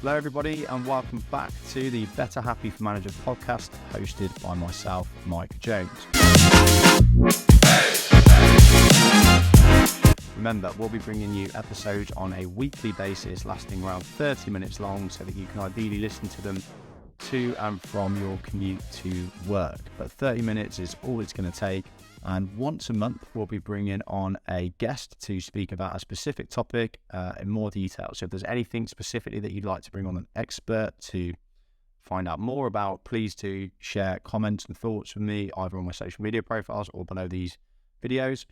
Hello, everybody, and welcome back to the Better Happy for Manager podcast, hosted by myself, Mike Jones. Remember, we'll be bringing you episodes on a weekly basis, lasting around 30 minutes long, so that you can ideally listen to them to and from your commute to work. But 30 minutes is all it's going to take. And once a month, we'll be bringing on a guest to speak about a specific topic in more detail. So if there's anything specifically that you'd like to bring on an expert to find out more about, please do share comments and thoughts with me, either on my social media profiles or below these videos,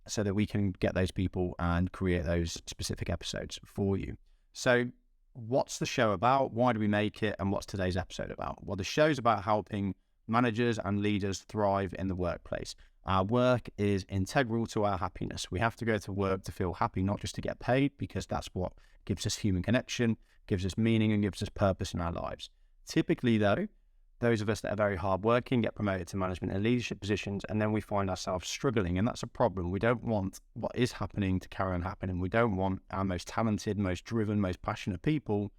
so that we can get those people and create those specific episodes for you. So what's the show about? Why do we make it? And what's today's episode about? Well, the show's about helping managers and leaders thrive in the workplace. Our work is integral to our happiness. We have to go to work to feel happy, not just to get paid, because that's what gives us human connection, gives us meaning, and gives us purpose in our lives. Typically, though, those of us that are very hardworking get promoted to management and leadership positions, and then we find ourselves struggling, and that's a problem. We don't want what is happening to carry on happening. We don't want our most talented, most driven, most passionate people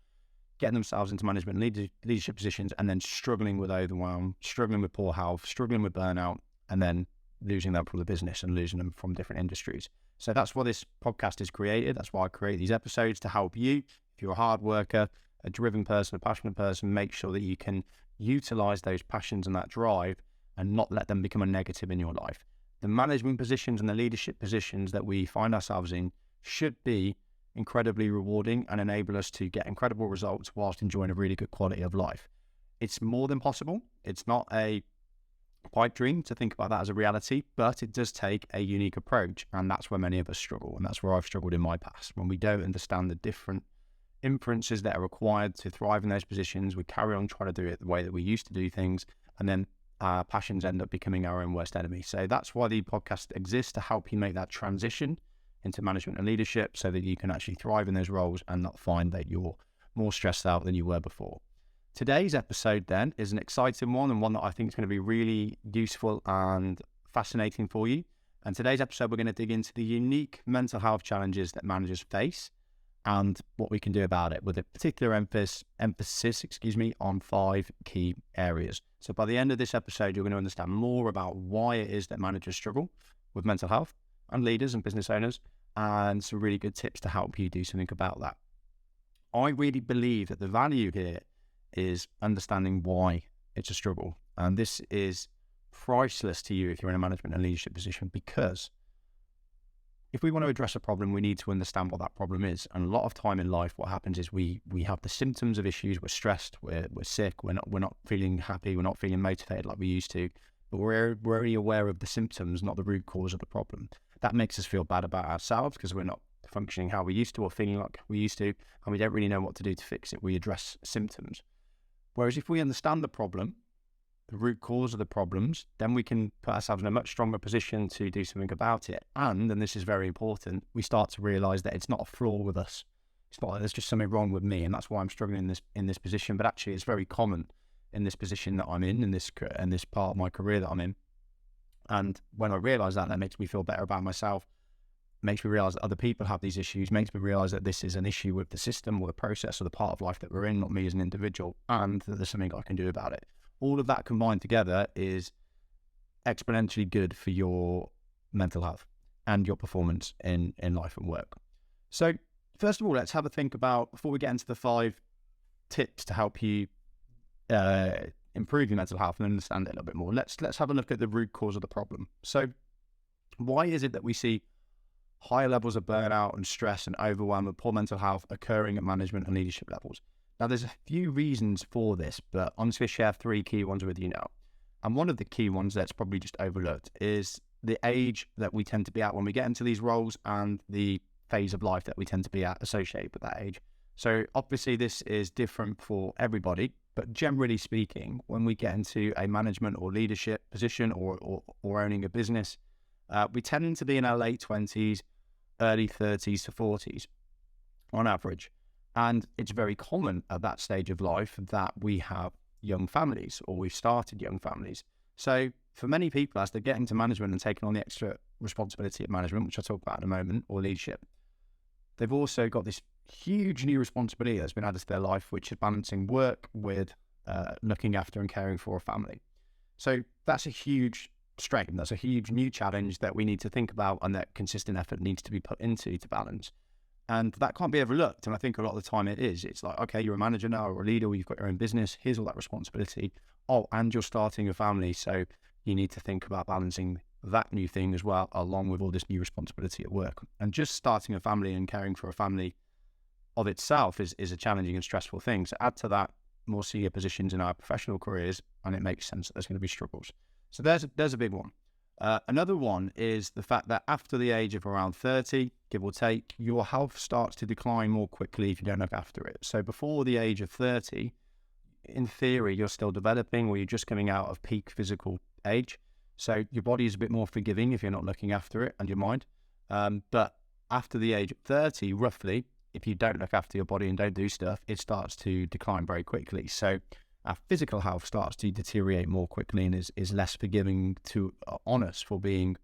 getting themselves into management and leadership positions and then struggling with overwhelm, struggling with poor health, struggling with burnout, and then losing them from the business and losing them from different industries. So that's why this podcast is created. That's why I create these episodes, to help you, if you're a hard worker, a driven person, a passionate person, make sure that you can utilize those passions and that drive and not let them become a negative in your life. The management positions and the leadership positions that we find ourselves in should be incredibly rewarding and enable us to get incredible results whilst enjoying a really good quality of life. It's more than possible. It's not a pipe dream to think about that as a reality, but it does take a unique approach, and that's where many of us struggle, and that's where I've struggled in my past. When we don't understand the different inferences that are required to thrive in those positions, we carry on trying to do it the way that we used to do things, and then our passions end up becoming our own worst enemy. So that's why the podcast exists, to help you make that transition into management and leadership, so that you can actually thrive in those roles and not find that you're more stressed out than you were before. Today's episode then is an exciting one, and one that I think is going to be really useful and fascinating for you. And today's episode, we're going to dig into the unique mental health challenges that managers face and what we can do about it, with a particular emphasis on 5 key areas. So by the end of this episode, you're going to understand more about why it is that managers struggle with mental health, and leaders and business owners, and some really good tips to help you do something about that. I really believe that the value here is understanding why it's a struggle. And this is priceless to you if you're in a management and leadership position, because if we want to address a problem, we need to understand what that problem is. And a lot of time in life, what happens is we have the symptoms of issues. We're stressed, we're sick, we're not feeling happy, we're not feeling motivated like we used to, but we're only aware of the symptoms, not the root cause of the problem. That makes us feel bad about ourselves, because we're not functioning how we used to, or feeling like we used to, and we don't really know what to do to fix it. We address symptoms. Whereas if we understand the problem, the root cause of the problems, then we can put ourselves in a much stronger position to do something about it. And this is very important, we start to realize that it's not a flaw with us. It's not like there's just something wrong with me, and that's why I'm struggling in this position. But actually, it's very common in this position that I'm in this part of my career that I'm in. And when I realize that makes me feel better about myself, makes me realize that other people have these issues, makes me realize that this is an issue with the system or the process or the part of life that we're in, not me as an individual, and that there's something I can do about it. All of that combined together is exponentially good for your mental health and your performance in life and work. So first of all, let's have a think about, before we get into the 5 tips to help you improve your mental health and understand it a little bit more, let's have a look at the root cause of the problem. So why is it that we see higher levels of burnout and stress and overwhelm and poor mental health occurring at management and leadership levels? Now, there's a few reasons for this, but I'm just going to share 3 key ones with you now. And one of the key ones that's probably just overlooked is the age that we tend to be at when we get into these roles, and the phase of life that we tend to be at associated with that age. So obviously this is different for everybody, but generally speaking, when we get into a management or leadership position or owning a business, we tend to be in our late 20s, early 30s to 40s on average. And it's very common at that stage of life that we have young families, or we've started young families. So for many people, as they get into management and taking on the extra responsibility of management, which I'll talk about in a moment, or leadership, they've also got this huge new responsibility that's been added to their life, which is balancing work with looking after and caring for a family. So that's a huge strain. That's a huge new challenge that we need to think about, and that consistent effort needs to be put into to balance. And that can't be overlooked. And I think a lot of the time it is. It's like, okay, you're a manager now or a leader, or you've got your own business. Here's all that responsibility. Oh, and you're starting a family. So you need to think about balancing that new thing as well, along with all this new responsibility at work. And just starting a family and caring for a family of itself is a challenging and stressful thing. So add to that more senior positions in our professional careers, and it makes sense that there's going to be struggles. So there's a big one. Another one is the fact that after the age of around 30, give or take, your health starts to decline more quickly if you don't look after it. So before the age of 30, in theory, you're still developing, or you're just coming out of peak physical age. So your body is a bit more forgiving if you're not looking after it, and your mind. But after the age of 30, roughly, if you don't look after your body and don't do stuff, it starts to decline very quickly. So our physical health starts to deteriorate more quickly and is less forgiving on us for being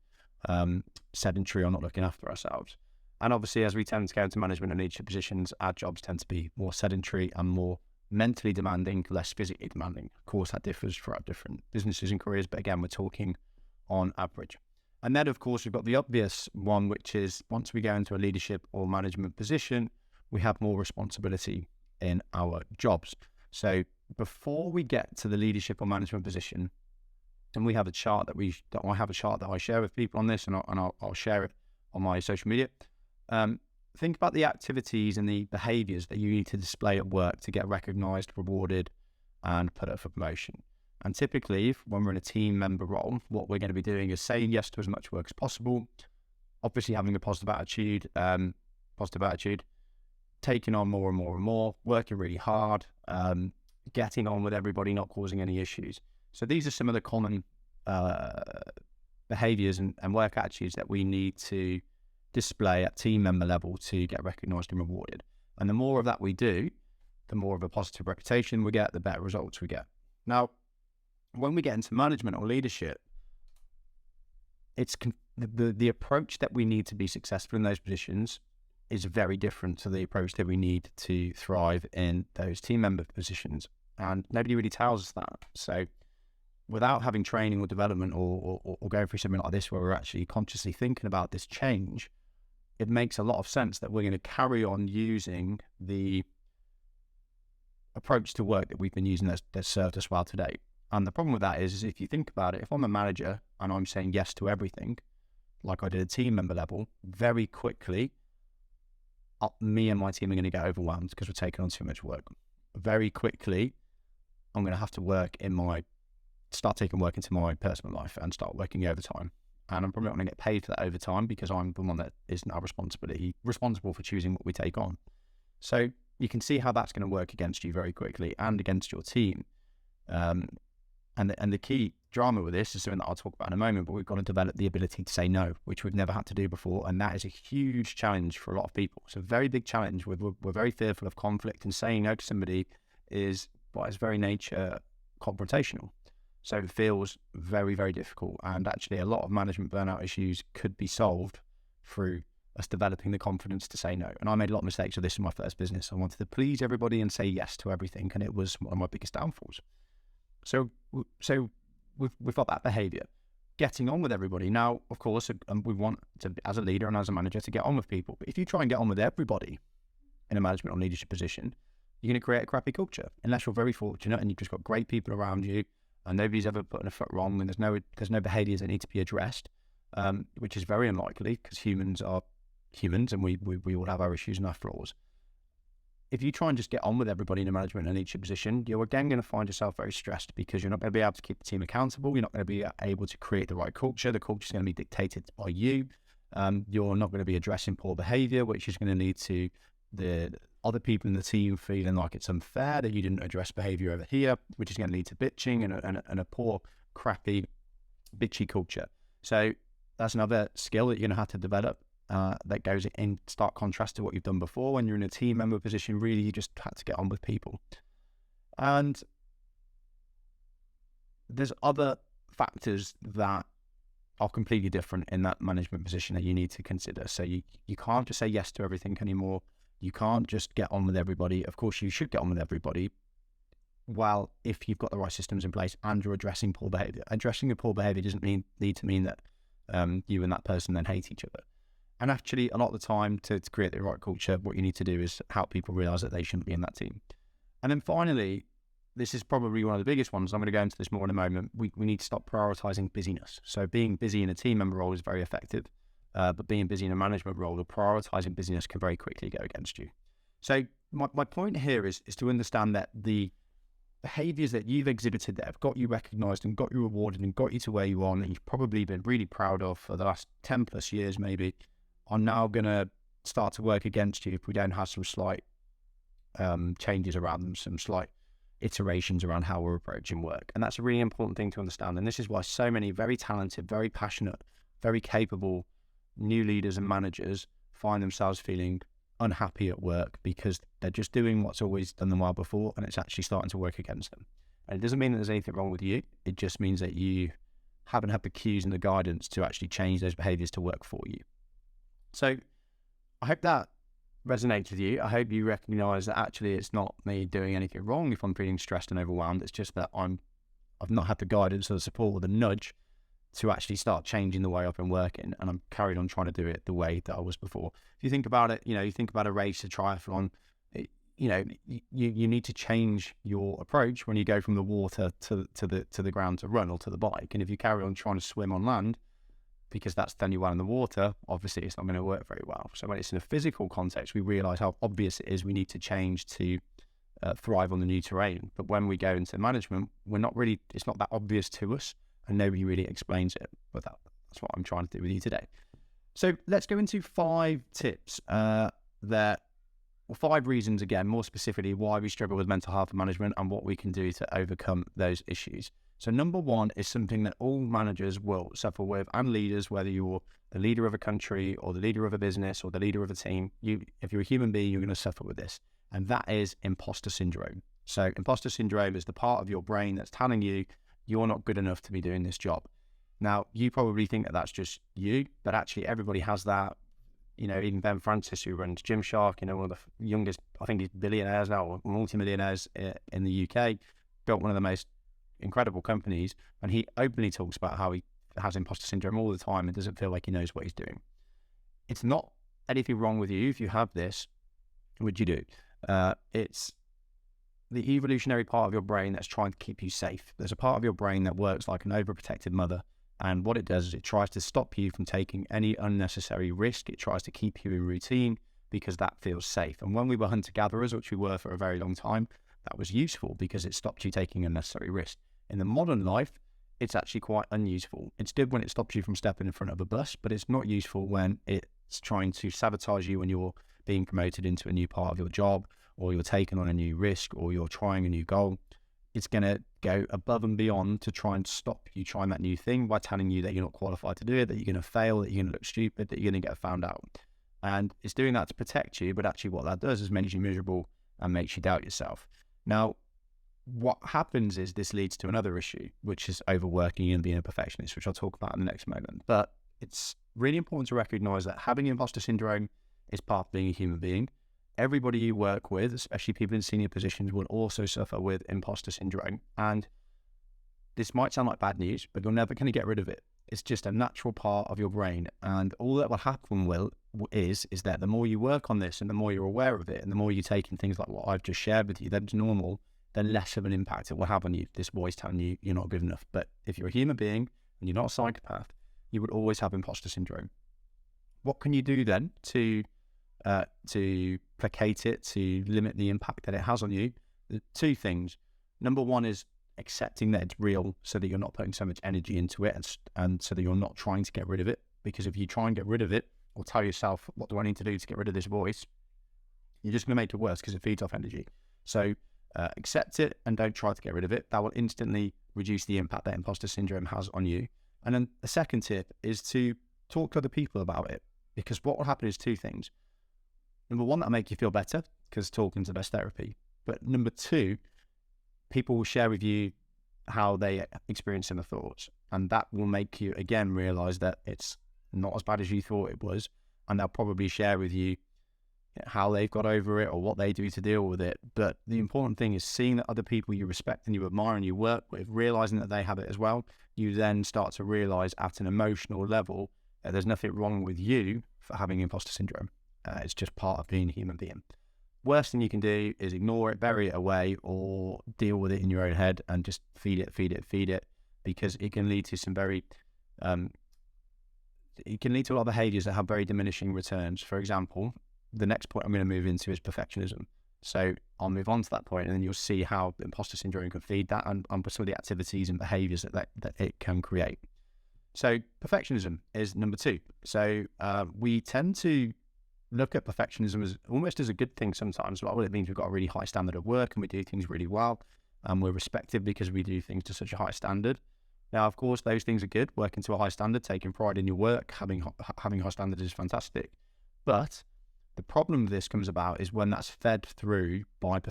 sedentary or not looking after ourselves. And obviously, as we tend to go into management and leadership positions, our jobs tend to be more sedentary and more mentally demanding, less physically demanding. Of course, that differs throughout different businesses and careers, but again, we're talking on average. And then, of course, we've got the obvious one, which is once we go into a leadership or management position, we have more responsibility in our jobs. So before we get to the leadership or management position, and we have a chart that I have a chart that I share with people on this, and I'll share it on my social media. Think about the activities and the behaviors that you need to display at work to get recognized, rewarded, and put up for promotion. And typically, when we're in a team member role, what we're going to be doing is saying yes to as much work as possible, obviously having a positive attitude, taking on more and more and more, working really hard, getting on with everybody, not causing any issues. So these are some of the common behaviors and work attitudes that we need to display at team member level to get recognized and rewarded. And the more of that we do, the more of a positive reputation we get, the better results we get. Now, when we get into management or leadership, it's the approach that we need to be successful in those positions is very different to the approach that we need to thrive in those team member positions. And nobody really tells us that. So without having training or development or going through something like this, where we're actually consciously thinking about this change, it makes a lot of sense that we're going to carry on using the approach to work that we've been using that's served us well today. And the problem with that is if you think about it, if I'm a manager and I'm saying yes to everything, like I did at team member level, very quickly, me and my team are going to get overwhelmed because we're taking on too much work. Very quickly, I'm going to have to start taking work into my personal life and start working overtime. And I'm probably not going to get paid for that overtime because I'm the one that is now responsible for choosing what we take on. So you can see how that's going to work against you very quickly and against your team. And the key drama with this is something that I'll talk about in a moment, but we've got to develop the ability to say no, which we've never had to do before. And that is a huge challenge for a lot of people. It's a very big challenge. We're very fearful of conflict, and saying no to somebody is, by its very nature, confrontational. So it feels very, very difficult. And actually, a lot of management burnout issues could be solved through us developing the confidence to say no. And I made a lot of mistakes with this in my first business. I wanted to please everybody and say yes to everything, and it was one of my biggest downfalls. So we've got that behavior, getting on with everybody. Now, of course, we want to, as a leader and as a manager, to get on with people. But if you try and get on with everybody in a management or leadership position, you're going to create a crappy culture, unless you're very fortunate and you've just got great people around you and nobody's ever putting a foot wrong, and there's no behaviors that need to be addressed, which is very unlikely because humans are humans and we all have our issues and our flaws. If you try and just get on with everybody in a management and leadership position, you're again going to find yourself very stressed because you're not going to be able to keep the team accountable. You're not going to be able to create the right culture. The culture is going to be dictated by you. You're not going to be addressing poor behavior, which is going to lead to the other people in the team feeling like it's unfair that you didn't address behavior over here, which is going to lead to bitching and a poor, crappy, bitchy culture. So that's another skill that you're going to have to develop. That goes in stark contrast to what you've done before. When you're in a team member position, really, you just had to get on with people. And there's other factors that are completely different in that management position that you need to consider. So you can't just say yes to everything anymore. You can't just get on with everybody. Of course, you should get on with everybody. Well, if you've got the right systems in place and you're addressing poor behavior. Addressing a poor behavior doesn't need to mean that you and that person then hate each other. And actually, a lot of the time, to create the right culture, what you need to do is help people realize that they shouldn't be in that team. And then finally, this is probably one of the biggest ones. I'm going to go into this more in a moment. We need to stop prioritizing busyness. So being busy in a team member role is very effective, but being busy in a management role or prioritizing busyness can very quickly go against you. So my point here is to understand that the behaviors that you've exhibited that have got you recognized and got you rewarded and got you to where you are and that you've probably been really proud of for the last 10 plus years maybe, are now going to start to work against you if we don't have some slight changes around them, some slight iterations around how we're approaching work. And that's a really important thing to understand. And this is why so many very talented, very passionate, very capable new leaders and managers find themselves feeling unhappy at work because they're just doing what's always done them well before, and it's actually starting to work against them. And it doesn't mean that there's anything wrong with you. It just means that you haven't had the cues and the guidance to actually change those behaviors to work for you. So I hope that resonates with you. I hope you recognize that actually it's not me doing anything wrong if I'm feeling stressed and overwhelmed. It's just that I've not had the guidance or the support or the nudge to actually start changing the way I've been working, and I'm carried on trying to do it the way that I was before. If you think about it, you think about a race, a triathlon, you need to change your approach when you go from the water to the ground to run or to the bike. And if you carry on trying to swim on land, because that's done you well in the water, obviously it's not going to work very well. So when it's in a physical context, we realize how obvious it is we need to change to thrive on the new terrain. But when we go into management, it's not that obvious to us, and nobody really explains it. But that's what I'm trying to do with you today. So let's go into 5 tips 5 reasons, again, more specifically, why we struggle with mental health management and what we can do to overcome those issues. So number 1 is something that all managers will suffer with, and leaders, whether you're the leader of a country or the leader of a business or the leader of a team, if you're a human being, you're going to suffer with this. And that is imposter syndrome. So imposter syndrome is the part of your brain that's telling you you're not good enough to be doing this job. Now, you probably think that that's just you, but actually everybody has that. Even Ben Francis, who runs Gymshark, one of the youngest, I think he's billionaires now, or multimillionaires in the UK, built one of the most incredible companies, and he openly talks about how he has imposter syndrome all the time and doesn't feel like he knows what he's doing. It's not anything wrong with you if you have this. What you do? It's the evolutionary part of your brain that's trying to keep you safe. There's a part of your brain that works like an overprotective mother, and what it does is it tries to stop you from taking any unnecessary risk. It tries to keep you in routine because that feels safe. And when we were hunter-gatherers, which we were for a very long time, that was useful because it stopped you taking unnecessary risk. In the modern life, it's actually quite unuseful. It's good when it stops you from stepping in front of a bus, but it's not useful when it's trying to sabotage you when you're being promoted into a new part of your job, or you're taking on a new risk, or you're trying a new goal. It's going to go above and beyond to try and stop you trying that new thing by telling you that you're not qualified to do it, that you're going to fail, that you're going to look stupid, that you're going to get found out. And it's doing that to protect you, but actually what that does is makes you miserable and makes you doubt yourself. Now, what happens is this leads to another issue, which is overworking and being a perfectionist, which I'll talk about in the next moment. But it's really important to recognize that having imposter syndrome is part of being a human being. Everybody you work with, especially people in senior positions, will also suffer with imposter syndrome. And this might sound like bad news, but you're never going to get rid of it. It's just a natural part of your brain. And all that will happen is that the more you work on this and the more you're aware of it and the more you take in things like what I've just shared with you, that's normal, then less of an impact it will have on you. This voice telling you you're not good enough. But if you're a human being and you're not a psychopath, you would always have imposter syndrome. What can you do then to placate it, to limit the impact that it has on you? 2 things. Number 1 is accepting that it's real so that you're not putting so much energy into it and so that you're not trying to get rid of it. Because if you try and get rid of it or tell yourself, what do I need to do to get rid of this voice? You're just going to make it worse because it feeds off energy. So accept it and don't try to get rid of it. That will instantly reduce the impact that imposter syndrome has on you. And then the second tip is to talk to other people about it, because what will happen is 2 things. Number 1, that'll make you feel better because talking's the best therapy. But number 2, people will share with you how they experience similar thoughts. And that will make you, again, realize that it's not as bad as you thought it was. And they'll probably share with you, how they've got over it or what they do to deal with it. But the important thing is seeing that other people you respect and you admire and you work with, realizing that they have it as well. You then start to realize at an emotional level that there's nothing wrong with you for having imposter syndrome. It's just part of being a human being. Worst thing you can do is ignore it, bury it away, or deal with it in your own head and just feed it, because it can lead to some very, it can lead to a lot of behaviors that have very diminishing returns. For example, the next point I'm going to move into is perfectionism. So I'll move on to that point, and then you'll see how imposter syndrome can feed that and some of the activities and behaviors that it can create. So perfectionism is number 2. So we tend to look at perfectionism as almost as a good thing sometimes. Well, it means we've got a really high standard of work and we do things really well, and we're respected because we do things to such a high standard. Now, of course, those things are good. Working to a high standard, taking pride in your work, having high standards is fantastic. But the problem with this comes about is when that's fed through by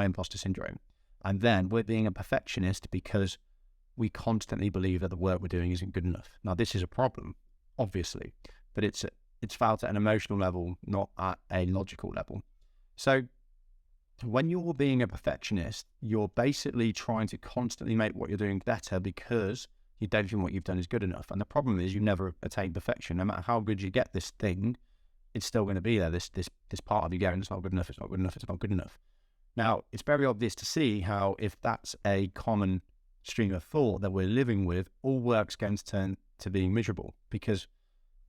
imposter syndrome, and then we're being a perfectionist because we constantly believe that the work we're doing isn't good enough. Now, this is a problem, obviously, but it's felt at an emotional level, not at a logical level. So when you're being a perfectionist, you're basically trying to constantly make what you're doing better because you don't think what you've done is good enough. And the problem is you never attain perfection. No matter how good you get this thing, it's still going to be there. This part of you going, it's not good enough, it's not good enough, it's not good enough. Now, it's very obvious to see how if that's a common stream of thought that we're living with, all work's going to turn to being miserable, because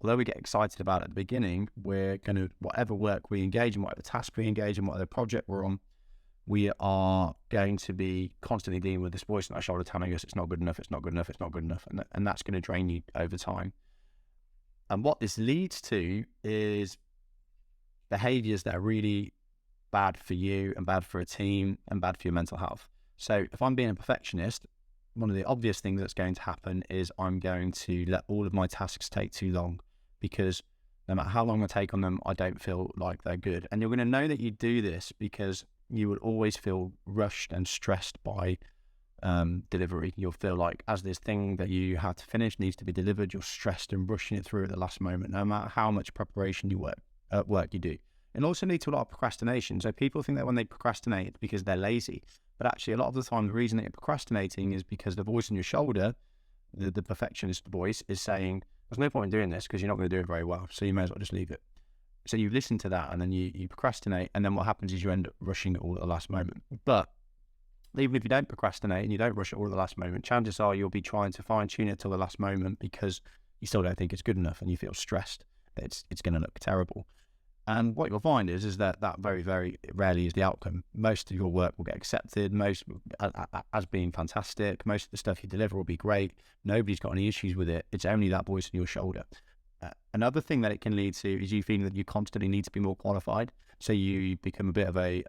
although we get excited about it at the beginning, we're going to, whatever work we engage in, whatever task we engage in, whatever project we're on, we are going to be constantly dealing with this voice on our shoulder telling us it's not good enough, it's not good enough, it's not good enough. And that's going to drain you over time. And what this leads to is behaviors that are really bad for you and bad for a team and bad for your mental health. So if I'm being a perfectionist, one of the obvious things that's going to happen is I'm going to let all of my tasks take too long, because no matter how long I take on them, I don't feel like they're good. And you're going to know that you do this because you will always feel rushed and stressed by delivery. You'll feel like as this thing that you have to finish needs to be delivered, you're stressed and rushing it through at the last moment, no matter how much preparation you work you do. It also leads to a lot of procrastination. So people think that when they procrastinate, it's because they're lazy. But actually, a lot of the time, the reason that you're procrastinating is because the voice in your shoulder, the perfectionist voice, is saying, there's no point in doing this because you're not going to do it very well, so you may as well just leave it. So you listen to that and then you procrastinate, and then what happens is you end up rushing it all at the last moment. But even if you don't procrastinate and you don't rush it all at the last moment, chances are you'll be trying to fine-tune it till the last moment because you still don't think it's good enough and you feel stressed that it's going to look terrible. And what you'll find is that very, very rarely is the outcome. Most of your work will get accepted, most as being fantastic. Most of the stuff you deliver will be great. Nobody's got any issues with it. It's only that voice in your shoulder. Another thing that it can lead to is you feeling that you constantly need to be more qualified. So you become a bit of a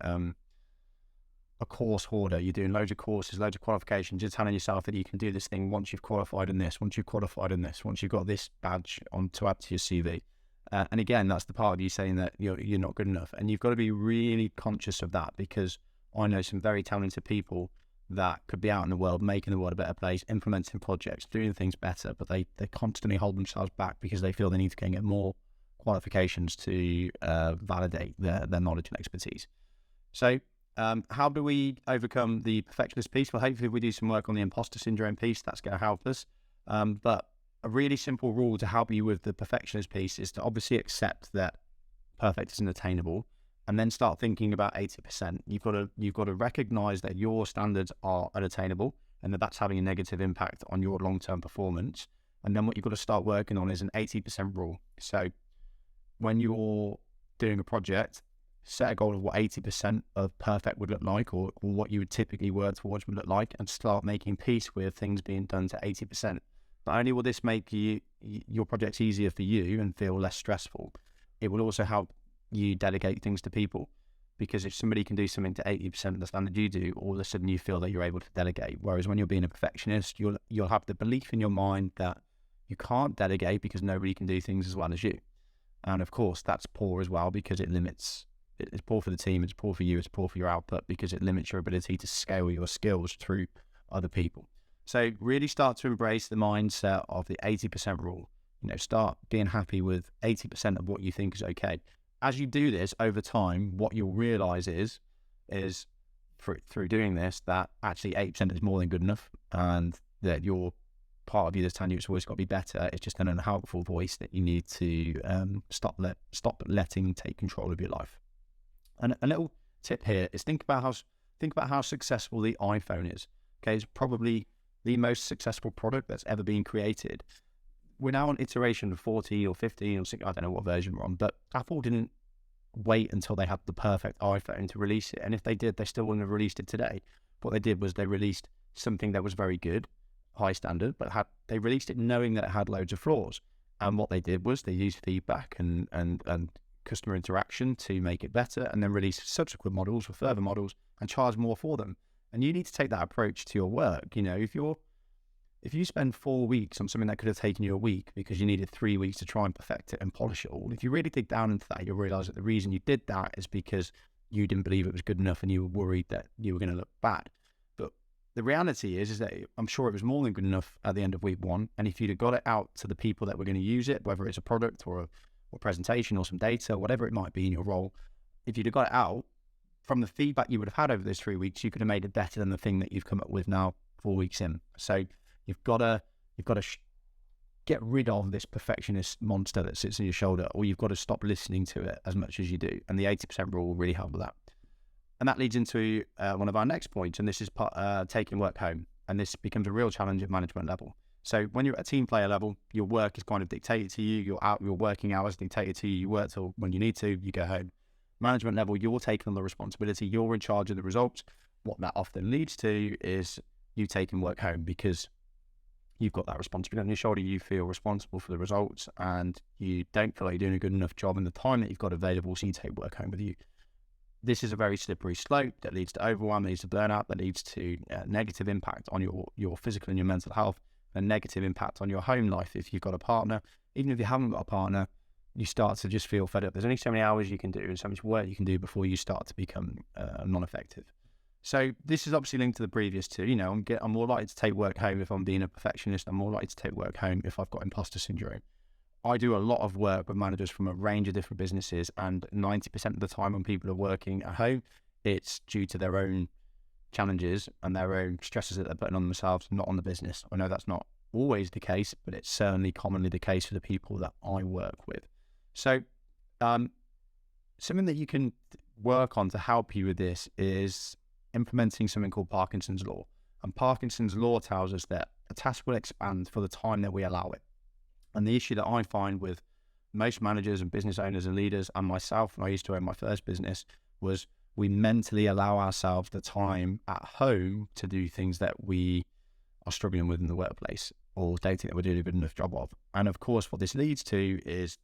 course hoarder. You're doing loads of courses, loads of qualifications. You're telling yourself that you can do this thing once you've qualified in this, once you've qualified in this, once you've got this badge on to add to your CV. And again, that's the part of you saying that you're not good enough. And you've got to be really conscious of that, because I know some very talented people that could be out in the world, making the world a better place, implementing projects, doing things better, but they constantly hold themselves back because they feel they need to go and get more qualifications to validate their knowledge and expertise. So how do we overcome the perfectionist piece? Well, hopefully if we do some work on the imposter syndrome piece, that's going to help us. But a really simple rule to help you with the perfectionist piece is to obviously accept that perfect isn't attainable, and then start thinking about 80%. You've got to recognize that your standards are unattainable and that that's having a negative impact on your long-term performance. And then what you've got to start working on is an 80% rule. So when you're doing a project, set a goal of what 80% of perfect would look like, or what you would typically work towards would look like, and start making peace with things being done to 80%. Not only will this make your projects easier for you and feel less stressful, it will also help you delegate things to people. Because if somebody can do something to 80% of the standard you do, all of a sudden you feel that you're able to delegate. Whereas when you're being a perfectionist, you'll have the belief in your mind that you can't delegate because nobody can do things as well as you. And of course, that's poor as well, because it's poor for the team, it's poor for you, it's poor for your output, because it limits your ability to scale your skills through other people. So really start to embrace the mindset of the 80% rule. Start being happy with 80% of what you think is okay. as you do this over time, what you'll realize is through doing this, that actually 8% is more than good enough, and that your part of you that's telling you it's always got to be better. It's just an unhelpful voice that you need to stop letting take control of your life. And a little tip here is think about how successful the iPhone is. Okay, it's probably the most successful product that's ever been created. We're now on iteration 14 or 15 or 16, I don't know what version we're on, but Apple didn't wait until they had the perfect iPhone to release it. And if they did, they still wouldn't have released it today. What they did was they released something that was very good, high standard, but they released it knowing that it had loads of flaws. And what they did was they used feedback and customer interaction to make it better, and then release subsequent models or further models and charge more for them. And you need to take that approach to your work. You know, if you spend 4 weeks on something that could have taken you a week because you needed 3 weeks to try and perfect it and polish it all, if you really dig down into that, you'll realize that the reason you did that is because you didn't believe it was good enough and you were worried that you were going to look bad. But the reality is that I'm sure it was more than good enough at the end of week 1. And if you'd have got it out to the people that were going to use it, whether it's a product or a presentation or some data, whatever it might be in your role, if you'd have got it out from the feedback you would have had over those 3 weeks, you could have made it better than the thing that you've come up with now 4 weeks in. So you've got to get rid of this perfectionist monster that sits on your shoulder, or you've got to stop listening to it as much as you do. And the 80% rule will really help with that. And that leads into one of our next points, and this is taking work home. And this becomes a real challenge at management level. So when you're at a team player level, your work is kind of dictated to you. Your working hours dictated to you. You work till when you need to, you go home. Management level, you're taking on the responsibility. You're in charge of the results. What that often leads to is you taking work home because you've got that responsibility on your shoulder. You feel responsible for the results, and you don't feel like you're doing a good enough job in the time that you've got available, so you take work home with you. This is a very slippery slope that leads to overwhelm, that leads to burnout, that leads to negative impact on your physical and your mental health, a negative impact on your home life if you've got a partner. Even if you haven't got a partner, you start to just feel fed up. There's only so many hours you can do and so much work you can do before you start to become non-effective. So this is obviously linked to the previous two. You know, I'm more likely to take work home if I'm being a perfectionist. I'm more likely to take work home if I've got imposter syndrome. I do a lot of work with managers from a range of different businesses, and 90% of the time when people are working at home, it's due to their own challenges and their own stresses that they're putting on themselves, not on the business. I know that's not always the case, but it's certainly commonly the case for the people that I work with. So something that you can work on to help you with this is implementing something called Parkinson's Law. And Parkinson's Law tells us that a task will expand for the time that we allow it. And the issue that I find with most managers and business owners and leaders, and myself, when I used to own my first business, was we mentally allow ourselves the time at home to do things that we are struggling with in the workplace, or don't think that we're doing a good enough job of. And of course, what this leads to is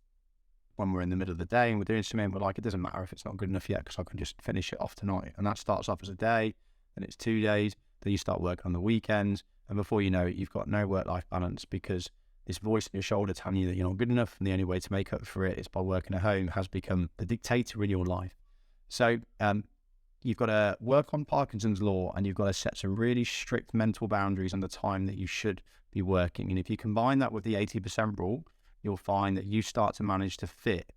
when we're in the middle of the day and we're doing something, we're like, it doesn't matter if it's not good enough yet because I can just finish it off tonight. And that starts off as a day, then it's 2 days, then you start working on the weekends, and before you know it, you've got no work-life balance because this voice in your shoulder telling you that you're not good enough, and the only way to make up for it is by working at home, has become the dictator in your life. So you've got to work on Parkinson's Law, and you've got to set some really strict mental boundaries on the time that you should be working. And if you combine that with the 80% rule, you'll find that you start to manage to fit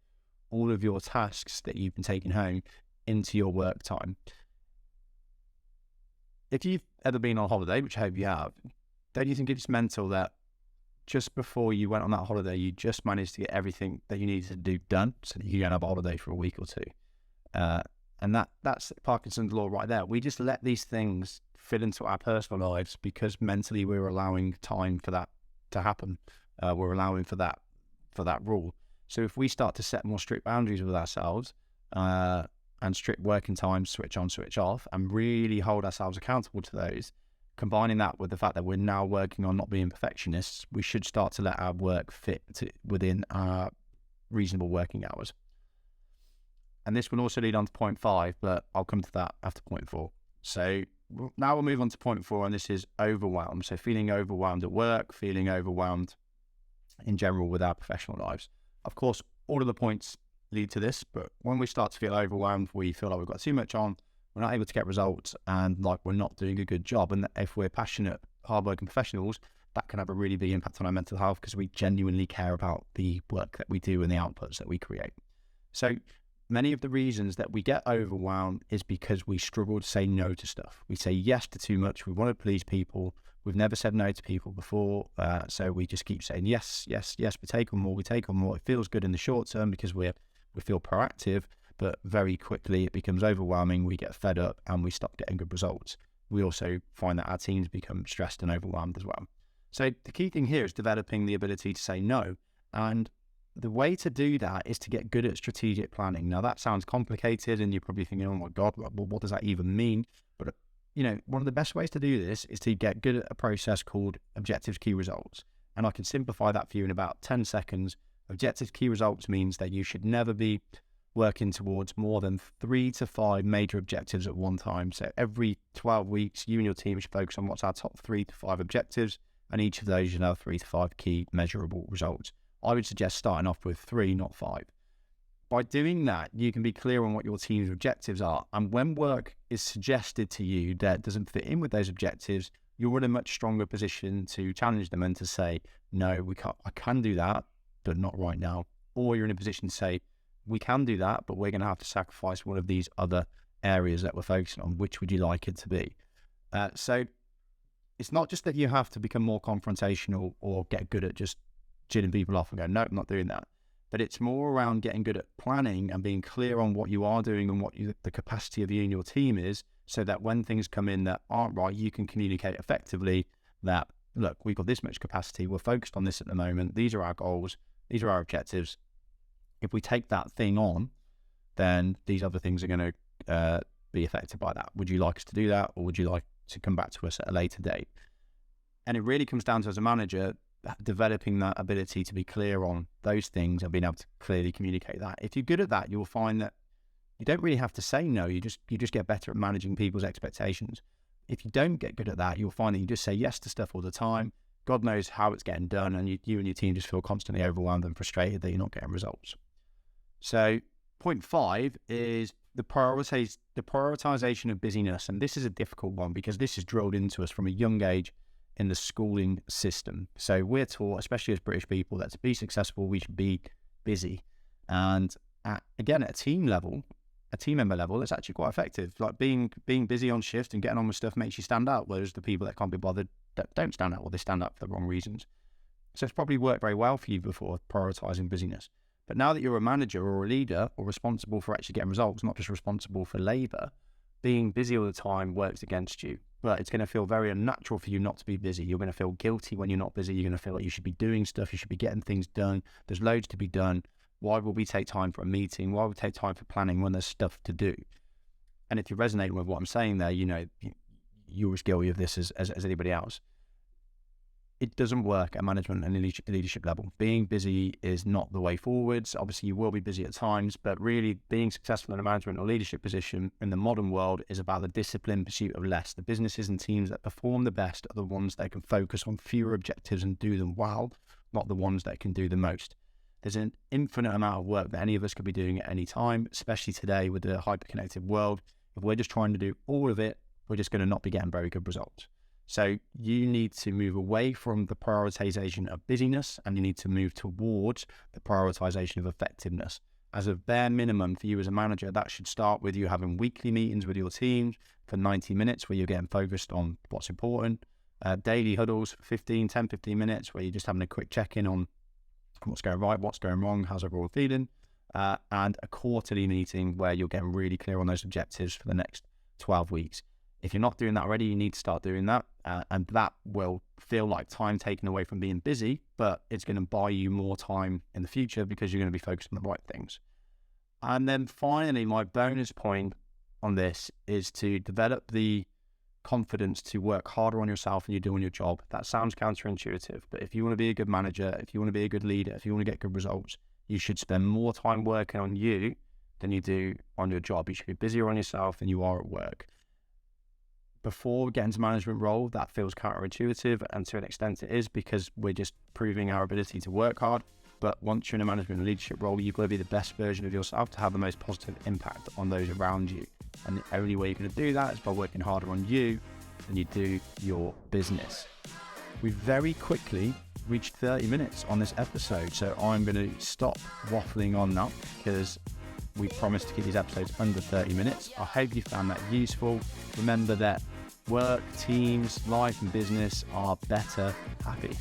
all of your tasks that you've been taking home into your work time. If you've ever been on holiday, which I hope you have, don't you think it's mental that just before you went on that holiday, you just managed to get everything that you needed to do done so that you can have a holiday for a week or two? And that's Parkinson's Law right there. We just let these things fit into our personal lives because mentally we're allowing time for that to happen. We're allowing for that rule. So if we start to set more strict boundaries with ourselves and strict working times, switch on, switch off, and really hold ourselves accountable to those, combining that with the fact that we're now working on not being perfectionists, we should start to let our work fit within our reasonable working hours. And this will also lead on to point 5, but I'll come to that after point 4. So now we'll move on to point 4, and this is overwhelm. So feeling overwhelmed at work, feeling overwhelmed in general with our professional lives. Of course, all of the points lead to this, but when we start to feel overwhelmed, we feel like we've got too much on, we're not able to get results, and like we're not doing a good job. And if we're passionate, hardworking professionals, that can have a really big impact on our mental health because we genuinely care about the work that we do and the outputs that we create. So many of the reasons that we get overwhelmed is because we struggle to say no to stuff. We say yes to too much. We want to please people. We've never said no to people before. So we just keep saying yes, yes, yes. We take on more. We take on more. It feels good in the short term because we feel proactive, but very quickly it becomes overwhelming. We get fed up and we stop getting good results. We also find that our teams become stressed and overwhelmed as well. So the key thing here is developing the ability to say no. And the way to do that is to get good at strategic planning. Now that sounds complicated and you're probably thinking, oh my God, what does that even mean? But one of the best ways to do this is to get good at a process called objectives, key results. And I can simplify that for you in about 10 seconds. Objectives, key results means that you should never be working towards more than 3 to 5 major objectives at one time. So every 12 weeks, you and your team should focus on what's our top 3 to 5 objectives. And each of those should have 3 to 5 key measurable results. I would suggest starting off with 3, not 5. By doing that, you can be clear on what your team's objectives are. And when work is suggested to you that doesn't fit in with those objectives, you're in a much stronger position to challenge them and to say, no, I can do that, but not right now. Or you're in a position to say, we can do that, but we're going to have to sacrifice one of these other areas that we're focusing on. Which would you like it to be? So it's not just that you have to become more confrontational or get good at just chilling people off and go, no, I'm not doing that. But it's more around getting good at planning and being clear on what you are doing and what the capacity of you and your team is, so that when things come in that aren't right, you can communicate effectively that, look, we've got this much capacity, we're focused on this at the moment, these are our goals, these are our objectives. If we take that thing on, then these other things are going to be affected by that. Would you like us to do that, or would you like to come back to us at a later date? And it really comes down to, as a manager, developing that ability to be clear on those things and being able to clearly communicate that. If you're good at that, you'll find that you don't really have to say no. You just get better at managing people's expectations. If you don't get good at that, you'll find that you just say yes to stuff all the time. God knows how it's getting done, and you and your team just feel constantly overwhelmed and frustrated that you're not getting results. So point 5 is the prioritization of busyness. And this is a difficult one because this is drilled into us from a young age in the schooling system. So we're taught, especially as British people, that to be successful, we should be busy. And again, at a team member level, it's actually quite effective. Like being busy on shift and getting on with stuff makes you stand out, whereas the people that can't be bothered that don't stand out, or they stand out for the wrong reasons. So it's probably worked very well for you before, prioritizing busyness. But now that you're a manager or a leader or responsible for actually getting results, not just responsible for labor, being busy all the time works against you. But it's going to feel very unnatural for you not to be busy. You're going to feel guilty when you're not busy. You're going to feel like you should be doing stuff. You should be getting things done. There's loads to be done. Why would we take time for a meeting? Why would we take time for planning when there's stuff to do? And if you're resonating with what I'm saying there, you're as guilty of this as anybody else. It doesn't work at management and leadership level. Being busy is not the way forwards. Obviously, you will be busy at times, but really being successful in a management or leadership position in the modern world is about the disciplined pursuit of less. The businesses and teams that perform the best are the ones that can focus on fewer objectives and do them well, not the ones that can do the most. There's an infinite amount of work that any of us could be doing at any time, especially today with the hyper-connected world. If we're just trying to do all of it, we're just going to not be getting very good results. So you need to move away from the prioritization of busyness, and you need to move towards the prioritization of effectiveness. As a bare minimum for you as a manager, that should start with you having weekly meetings with your team for 90 minutes where you're getting focused on what's important, daily huddles for 10, 15 minutes where you're just having a quick check-in on what's going right, what's going wrong, how's everyone feeling, and a quarterly meeting where you're getting really clear on those objectives for the next 12 weeks. If you're not doing that already, you need to start doing that. And that will feel like time taken away from being busy, but it's going to buy you more time in the future because you're going to be focused on the right things. And then finally, my bonus point on this is to develop the confidence to work harder on yourself than you're doing your job. That sounds counterintuitive, but if you want to be a good manager, if you want to be a good leader, if you want to get good results, you should spend more time working on you than you do on your job. You should be busier on yourself than you are at work. Before getting to management role, that feels counterintuitive, and to an extent it is, because we're just proving our ability to work hard. But once you're in a management and leadership role, you've got to be the best version of yourself to have the most positive impact on those around you. And the only way you're going to do that is by working harder on you than you do your business. We very quickly reached 30 minutes on this episode, so I'm going to stop waffling on now because We promise to keep these episodes under 30 minutes. I hope you found that useful. Remember that work, teams, life and business are better happy.